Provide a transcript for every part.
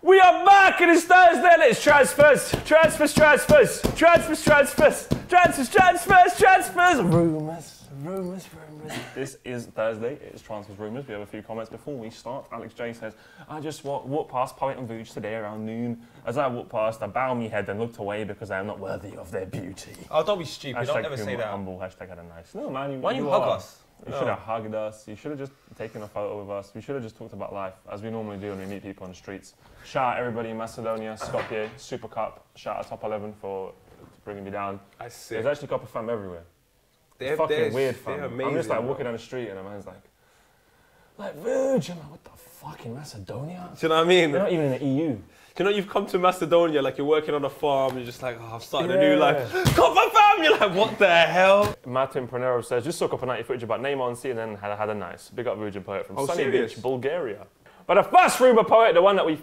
We are back and it's Thursday. It's transfers. Rumours. This is Thursday. It's transfers rumours. We have a few comments before we start. Alex J says, I just walked past Poet and Vooch today around noon. As I walked past, I bowed my head and looked away because I am not worthy of their beauty. Oh, don't be stupid. Don't ever say that. Humble. Hashtag had a nice. No, man. Why don't you hug us? You should have hugged us. You should have just taken a photo with us. We should have just talked about life, as we normally do when we meet people on the streets. Shout out everybody in Macedonia, Skopje, Super Cup. Shout out Top 11 for bringing me down. There's actually Copper fam everywhere. It's fucking weird, fam. I'm just like walking down the street and a man's like, Virgin, what the fuck in Macedonia? Do you know what I mean? They're not even in the EU. Do you know you've come to Macedonia, like you're working on a farm, you're just like, oh, I've started a new life. Copper fam! You're like, what the hell? Martin Pronero says, just saw Copper 90 footage about Neymar and C and then had a nice. Big up Virgin Poet from sunny beach, Bulgaria. But the first rumour, Poet, the one that we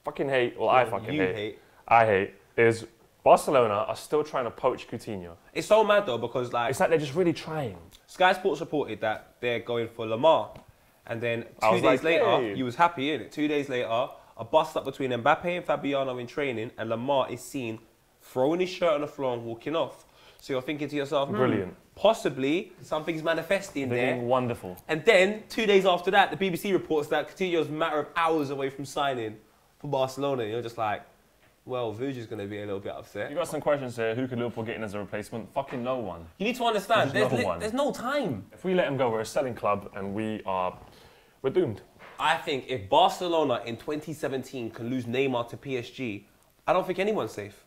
fucking hate, well, I fucking hate. I hate, is Barcelona are still trying to poach Coutinho. It's so mad though, because like... It's like they're just really trying. Sky Sports reported that they're going for Neymar. And then 2 days later, you was happy, innit? 2 days later, a bust up between Mbappe and Fabiano in training, and Neymar is seen throwing his shirt on the floor and walking off. So you're thinking to yourself, brilliant. Possibly something's manifesting there. Wonderful. And then 2 days after that, the BBC reports that Coutinho's a matter of hours away from signing for Barcelona. And you're just like, well, Vuji's going to be a little bit upset. You got some questions here. Who could Liverpool get in as a replacement? Fucking no one. You need to understand, there's no time. If we let him go, we're a selling club and we're doomed. I think if Barcelona in 2017 can lose Neymar to PSG, I don't think anyone's safe.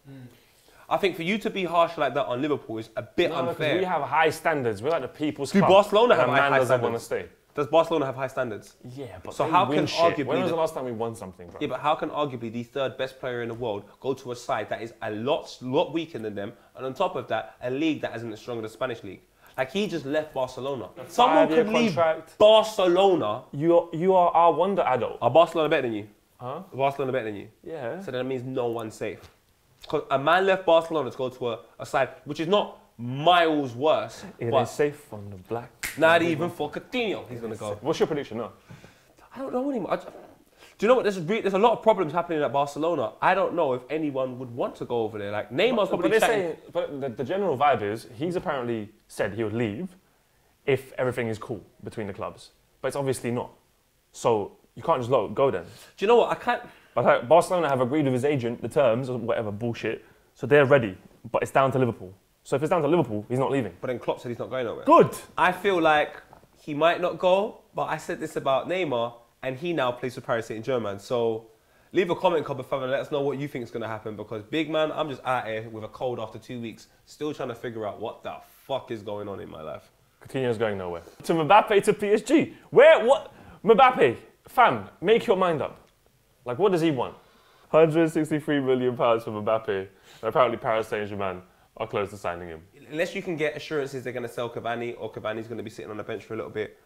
I think for you to be harsh like that on Liverpool is a bit unfair. We have high standards. We're like the people's club. Do Barcelona have high doesn't want to standards? stay. Does Barcelona have high standards? Yeah, but so how can arguably... When was the last time we won something, bro? Yeah, but how can arguably the third best player in the world go to a side that is a lot weaker than them, and on top of that, a league that isn't as strong as the Spanish league? Like, he just left Barcelona. Someone could leave Barcelona. You are our wonder adult. Are Barcelona better than you? Huh? Are Barcelona better than you? Yeah. So then that means no one's safe. Because a man left Barcelona to go to a side which is not miles worse. It is safe on the black. Not even for Coutinho, he's going to go. What's your prediction now? I don't know anymore. Do you know what? There's a lot of problems happening at Barcelona. I don't know if anyone would want to go over there. Like, Neymar's probably chatting. But the general vibe is, he's apparently said he would leave if everything is cool between the clubs. But it's obviously not. So you can't just go then. Do you know what? I can't... But Barcelona have agreed with his agent, the terms, or whatever bullshit. So they're ready. But it's down to Liverpool. So if it's down to Liverpool, he's not leaving. But then Klopp said he's not going nowhere. Good. I feel like he might not go, but I said this about Neymar, and he now plays for Paris Saint-Germain. So leave a comment, Copper fam, and let us know what you think is going to happen, because big man, I'm just out here with a cold after 2 weeks, still trying to figure out what the fuck is going on in my life. Coutinho's going nowhere. To Mbappe to PSG. Mbappe, fam, make your mind up. Like, what does he want? £163 million for Mbappe, and apparently Paris Saint-Germain are close to signing him. Unless you can get assurances they're going to sell Cavani, or Cavani's going to be sitting on the bench for a little bit.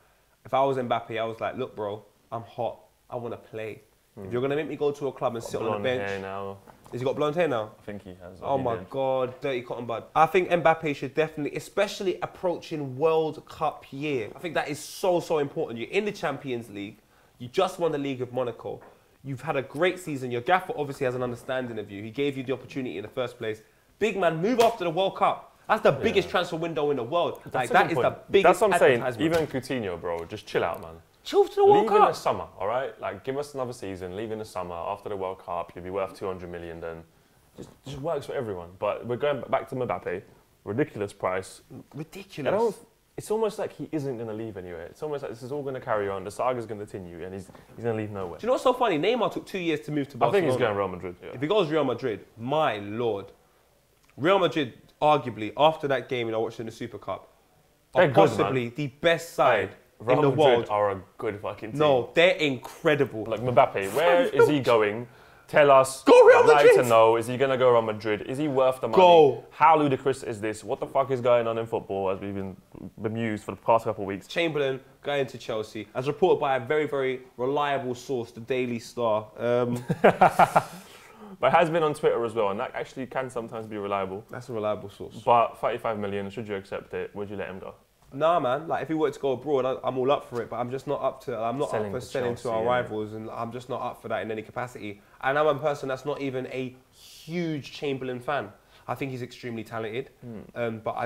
If I was Mbappe, I was like, look, bro, I'm hot. I want to play. If you're going to make me go to a club and sit on the bench... Hair now. Has he got blonde hair now? I think he has. Oh my God, dirty cotton bud. I think Mbappe should definitely, especially approaching World Cup year, I think that is so, so important. You're in the Champions League. You just won the League of Monaco. You've had a great season. Your gaffer obviously has an understanding of you. He gave you the opportunity in the first place. Big man, move after the World Cup. That's the biggest transfer window in the world. Like, that is the biggest. That's what I'm saying. Even Coutinho, bro, just chill out, man. Chill to the World Cup. Leave in the summer, all right? Like, give us another season. Leave in the summer after the World Cup. You'll be worth 200 million then. Just works for everyone. But we're going back to Mbappe. Ridiculous price. Ridiculous. It's almost like he isn't going to leave anywhere. It's almost like this is all going to carry on. The saga's going to continue, and he's going to leave nowhere. Do you know what's so funny? Neymar took 2 years to move to Barcelona. I think he's going Real Madrid. Yeah. If he goes Real Madrid, my Lord. Real Madrid, arguably, after that game I watched in the Super Cup, are possibly the best side in the world. Are a good fucking team. No, they're incredible. Like Mbappe, where is he going? Tell us. Go Real Madrid! I'd like to know, is he going to go Real Madrid? Is he worth the money? Go! How ludicrous is this? What the fuck is going on in football, as we've been bemused for the past couple of weeks? Chamberlain going to Chelsea, as reported by a very, very reliable source, the Daily Star. But has been on Twitter as well, and that actually can sometimes be reliable. That's a reliable source. But 35 million, should you accept it? Would you let him go? Nah, man. Like, if he were to go abroad, I'm all up for it. But I'm just not up to. I'm not Selling up for to selling Chelsea, to our yeah. rivals, and I'm just not up for that in any capacity. And I'm a person that's not even a huge Chamberlain fan. I think he's extremely talented, but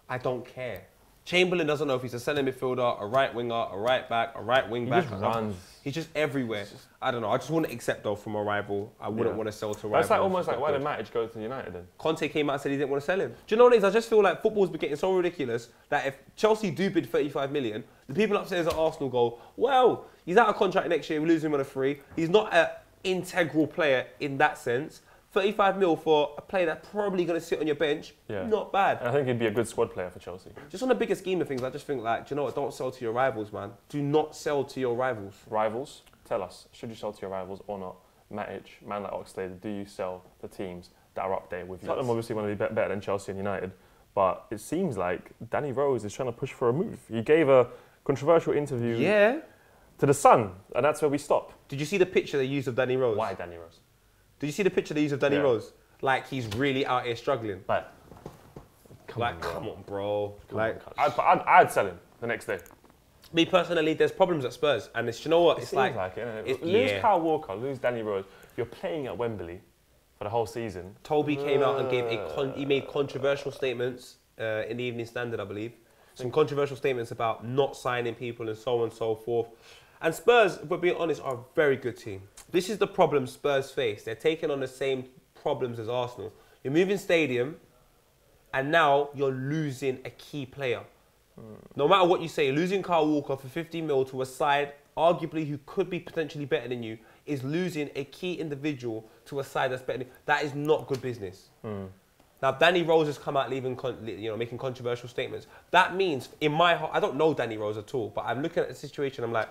I don't care. Chamberlain doesn't know if he's a centre midfielder, a right winger, a right back, a right wing back. He just runs. He's just everywhere. I don't know. I just wouldn't accept though from a rival. I wouldn't want to sell to a rival. That's like almost like why did Matic go to United then? Conte came out and said he didn't want to sell him. Do you know what it is? I just feel like football's been getting so ridiculous that if Chelsea do bid 35 million, the people upstairs at Arsenal go, well, he's out of contract next year, we lose him on a free. He's not an integral player in that sense. 35 mil for a player that's probably going to sit on your bench, not bad. And I think he'd be a good squad player for Chelsea. Just on the bigger scheme of things, I just think like, do you know what? Don't sell to your rivals, man. Do not sell to your rivals. Rivals, tell us, should you sell to your rivals or not? Matic, man like Oxlade, do you sell the teams that are up there with you? Tottenham obviously want to be better than Chelsea and United, but it seems like Danny Rose is trying to push for a move. He gave a controversial interview to The Sun, and that's where we stop. Did you see the picture they used of Danny Rose? Why Danny Rose? Did you see the picture they used of Danny Rose? Like, he's really out here struggling. Like, come on, bro. I'd sell him the next day. Me personally, there's problems at Spurs, and it's, you know what? It's like it? Lose Kyle Walker, lose Danny Rose. You're playing at Wembley for the whole season. Toby came out and gave he made controversial statements in the Evening Standard, I believe. Some controversial statements about not signing people and so on and so forth. And Spurs, if we're being honest, are a very good team. This is the problem Spurs face. They're taking on the same problems as Arsenal. You're moving stadium, and now you're losing a key player. No matter what you say, losing Kyle Walker for 50 mil to a side, arguably who could be potentially better than you, is losing a key individual to a side that's better than you. That is not good business. Now, Danny Rose has come out making controversial statements. That means, in my heart, I don't know Danny Rose at all, but I'm looking at the situation, I'm like,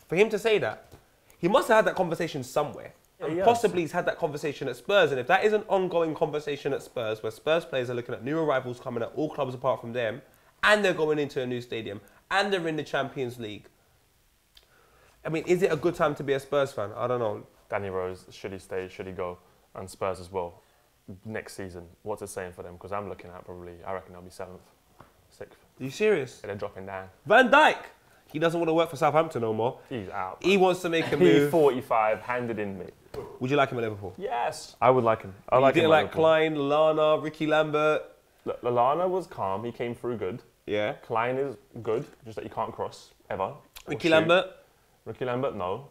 for him to say that, he must have had that conversation somewhere. And possibly he's had that conversation at Spurs. And if that is an ongoing conversation at Spurs, where Spurs players are looking at new arrivals coming at all clubs apart from them, and they're going into a new stadium, and they're in the Champions League, I mean, is it a good time to be a Spurs fan? I don't know. Danny Rose, should he stay, should he go? And Spurs as well. Next season, what's it saying for them? Because I'm looking at I reckon they'll be 7th, 6th. Are you serious? They're dropping down. Van Dijk! He doesn't want to work for Southampton no more. He's out. He wants to make a move. He's 45, handed in me. Would you like him at Liverpool? Yes. I would like him. You didn't like Klein, Lallana, Ricky Lambert? Lallana was calm. He came through good. Yeah. Klein is good, just that you can't cross, ever. Ricky Lambert? Ricky Lambert, no.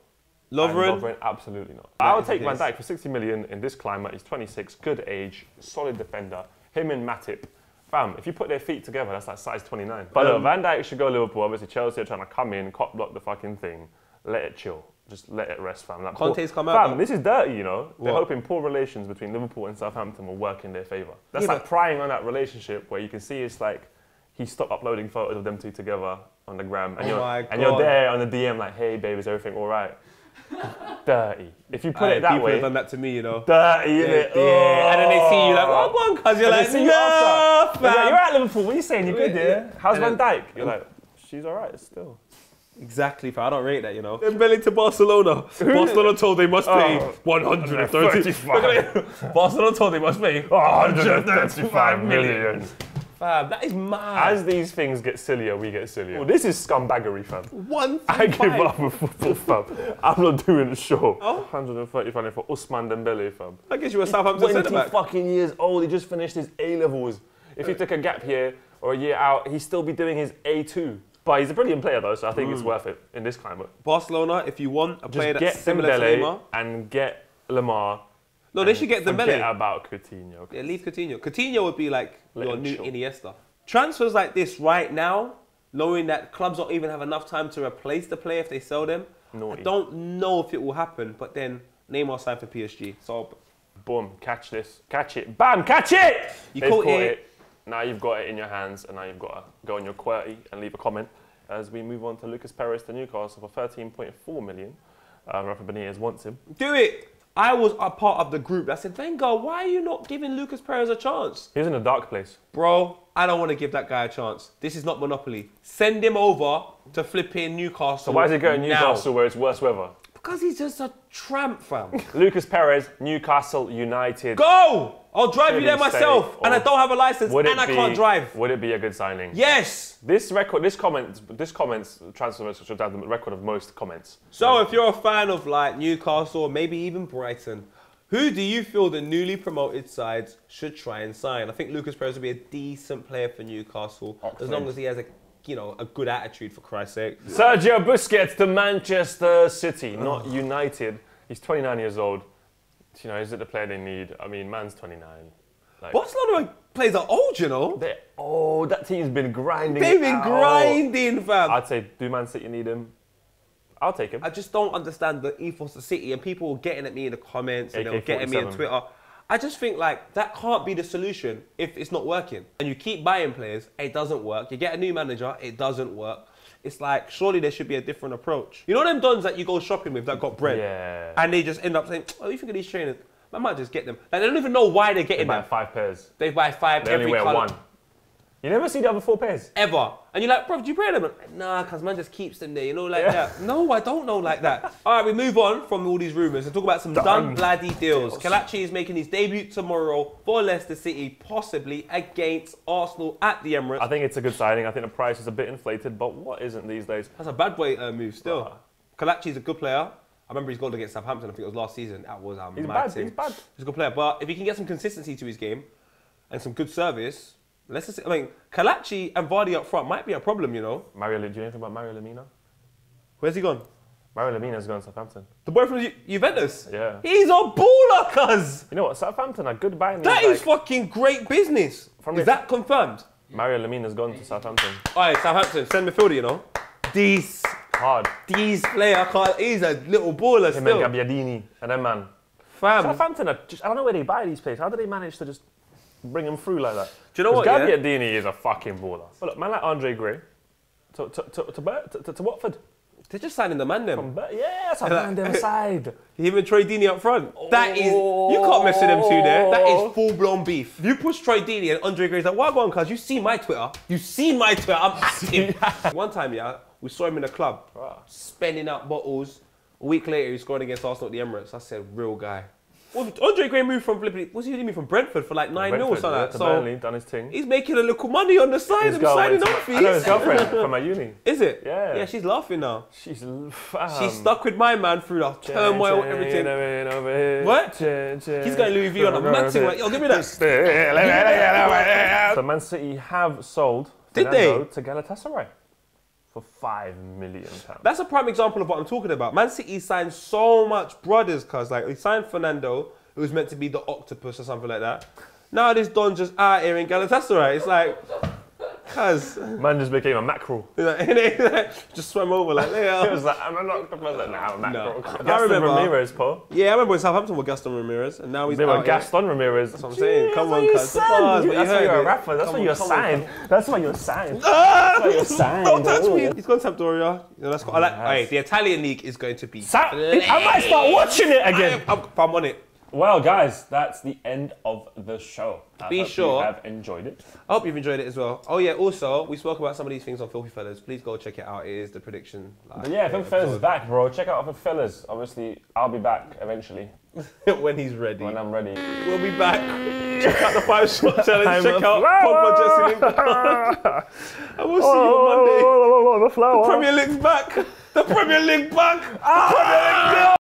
Lovren? Absolutely not. I would take Van Dijk for 60 million in this climate. He's 26, good age, solid defender. Him and Matip. Fam, if you put their feet together, that's like size 29. But look, Van Dijk should go Liverpool. Obviously, Chelsea are trying to come in, cop block the fucking thing. Let it chill. Just let it rest, fam. Like, Conte's come out. Fam, this is dirty, you know? They're hoping poor relations between Liverpool and Southampton will work in their favour. That's like prying on that relationship where you can see it's like he stopped uploading photos of them two together on the gram. And, you're there on the DM like, hey, babe, is everything all right? Dirty. If you put it that way. People have done that to me, you know. Dirty, innit? Yeah. And then they see you like, oh, go on, cuz. You're like, no, fam. You're at Liverpool. What are you saying? You're good, yeah? How's Van Dijk? You're like, she's all right still. Exactly, fam. I don't rate that, you know. Dembele to Barcelona. Barcelona told they must pay 135. Barcelona told they must pay 135 million. Fam, that is mad. As these things get sillier, we get sillier. Well, this is scumbaggery, fam. 135. I give up with football, fam. I'm not doing the show. 135 for Ousmane Dembele, fam. I guess you were Southampton centre back. 20 fucking years old. He just finished his A-levels. If he took a gap year or a year out, he'd still be doing his A2. But he's a brilliant player, though, so I think it's worth it in this climate. Barcelona, if you want a player that's get similar to Neymar. And get Lamar. No, they should get Dembele. Forget about Coutinho. Yeah, leave Coutinho. Coutinho would be like your new Iniesta. Transfers like this right now, knowing that clubs don't even have enough time to replace the player if they sell them, I don't know if it will happen, but then Neymar signed for PSG. So, boom, catch this. Catch it. Bam, catch it! You caught it. Now you've got it in your hands, and now you've got to go on your QWERTY and leave a comment as we move on to Lucas Perez to Newcastle for 13.4 million. Rafa Benitez wants him. Do it! I was a part of the group that said, Wenger, why are you not giving Lucas Perez a chance? He was in a dark place. Bro, I don't want to give that guy a chance. This is not Monopoly. Send him over to flipping Newcastle. So why is he going to Newcastle where it's worse weather? Because he's just a tramp, fam. Lucas Perez, Newcastle United. Go! I'll drive you there Should he myself, stay, and I or don't have a license, and I can't drive. Would it be a good signing? Yes. This comments transfer should have the record of most comments. So if you're a fan of like Newcastle, or maybe even Brighton, who do you feel the newly promoted sides should try and sign? I think Lucas Perez would be a decent player for Newcastle, as long as he has a good attitude, for Christ's sake. Sergio Busquets to Manchester City, not United. He's 29 years old. You know, is it the player they need? I mean, man's 29. Like, Barcelona players are old, you know. That team's been grinding. They've been grinding, fam. I'd say, do Man City need him? I'll take him. I just don't understand the ethos of City, and people were getting at me in the comments and they were getting me on Twitter. I just think like that can't be the solution if it's not working. And you keep buying players, it doesn't work. You get a new manager, it doesn't work. It's like, surely there should be a different approach. You know them dons that you go shopping with that got bread? Yeah. And they just end up saying, oh, you think of these trainers? I might just get them. Like, they don't even know why they're getting them. They buy 5 pairs. They buy 5 They every only wear colour. 1. You never see the other 4 pairs? Ever. And you're like, bro, do you wear them? Like, nah, because man just keeps them there, you know, like that. No, I don't know like that. All right, we move on from all these rumours and talk about some done bloody deals. Kelechi is making his debut tomorrow for Leicester City, possibly against Arsenal at the Emirates. I think it's a good signing. I think the price is a bit inflated, but what isn't these days? That's a bad boy move still. Kelechi's a good player. I remember his goal against Southampton, I think it was last season. That was a mad thing. He's bad. He's a good player, but if he can get some consistency to his game and some good service, Kelechi and Vardy up front might be a problem, you know. Do you know anything about Mario Lemina? Where's he gone? Mario Lemina's gone to Southampton. The boy from Juventus? Yeah. He's a baller, cuz! You know what? Southampton are good buying. That is fucking great business. Is that confirmed? Mario Lemina's gone to Southampton. Alright, Southampton, send midfielder, you know. These player, he's a little baller Him still. and Gabbiadini and then man. Fam. Southampton are just, I don't know where they buy these players. How do they manage to just bring them through like that? Do you know what? Gabbiadini is a fucking baller. But look, man like Andre Gray to Watford. They're just signing the man them. That's a random side. Even Troy Deeney up front. That is, you can't mess with them two there. That is full-blown beef. You push Troy Deeney and Andre Gray's like, what go on, cuz? You see my Twitter. You seen my Twitter. I'm active. One time, we saw him in a club, spending out bottles. A week later, he scored against Arsenal at the Emirates. I said, real guy. Well, Andre Gray moved from Brentford for like 9 mil or something like that. So Burnley, done his thing. He's making a little money on the side and signing up fees. I know his girlfriend from my uni. Is it? Yeah. Yeah, she's laughing now. She's stuck with my man through the turmoil, everything. What? He's got Louis V on a mad thing. Like, yo, give me that. So Man City have sold Did they? to Galatasaray for £5 million. That's a prime example of what I'm talking about. Man City signed so much brothers, cuz like, he signed Fernando, who was meant to be the octopus or something like that. Now this Don just out here in Galatasaray. It's like, cuz. Man just became a mackerel. Just swam over like, yeah. It was like, I'm an octopus. Like, now I'm a mackerel. No. Gaston Ramirez, Paul. Yeah, I remember in Southampton with Gaston Ramirez, and now he's They were out here. Gaston Ramirez. That's what I'm saying. Come on, cuz. That's why you're a rapper. That's why you're signed. That's why you're signed. That's why you're signed. Don't touch me. He's gone to Sampdoria. You know, that's I like. Hey, the Italian league is going to be. I might start watching it again. I'm on it. Well, guys, that's the end of the show. Be sure you have enjoyed it. I hope you've enjoyed it as well. Oh yeah, also we spoke about some of these things on Filthy Fellas. Please go check it out. It is the prediction. But yeah, Filthy Fellas is back, bro. Check out Filthy Fellas. Obviously, I'll be back eventually. When he's ready. When I'm ready. We'll be back. Check out the 5-shot challenge. Check out Pogba, Jesse Lingard. And we'll see you on Monday. The flower. The Premier League's back. The Premier League back. The Premier League back.